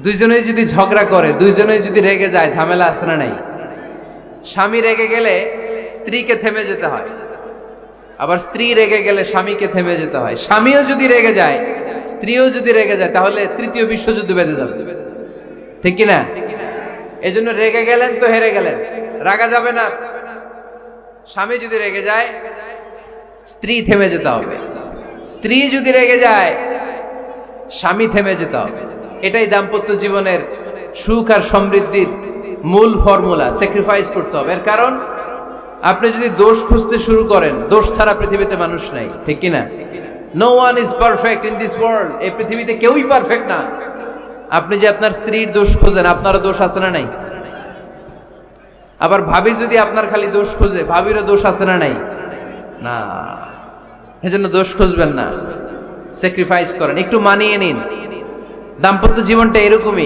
দুইজনেই যদি ঝগড়া করে, দুইজনেই যদি রেগে যায়, ঝামেলা আছে না নাই? স্বামী রেগে গেলে স্ত্রীকে থেমে যেতে হয়, আবার স্ত্রী রেগে গেলে স্বামীকে থেমে যেতে হয়। স্বামীও যদি রেগে যায়, স্ত্রীও যদি রেগে যায়, তাহলে তৃতীয় বিশ্বযুদ্ধ বেঁধে যাবে, ঠিক কিনা? এই জন্য রেগে গেলেন তো হেরে গেলেন, রাগা যাবে না। স্বামী যদি রেগে যায়, স্ত্রী থেমে যেতে হবে। স্ত্রী যদি রেগে যায়, স্বামী থেমে যেতে হবে। এটাই দাম্পত্য জীবনের সুখ আর সমৃদ্ধির মূল ফর্মুলা। স্যাক্রিফাইস করতে হবে। এর কারণ, আপনি যদি দোষ খুঁজতে শুরু করেন, দোষ ছাড়া পৃথিবীতে মানুষ নাই, ঠিক কিনা? No one is perfect in this world. এই পৃথিবীতে কেউই পারফেক্ট না। আপনি যে আপনার স্ত্রীর দোষ খোঁজেন, আপনারও দোষ আছে না নাই? আবার ভাবি যদি আপনার খালি দোষ খোঁজে, ভাবিরও দোষ আছে না নাই? না, এজন্য দোষ খুঁজবেন না, স্যাক্রিফাইস করেন, একটু মানিয়ে নিন। দাম্পত্য জীবনটা এরকমই।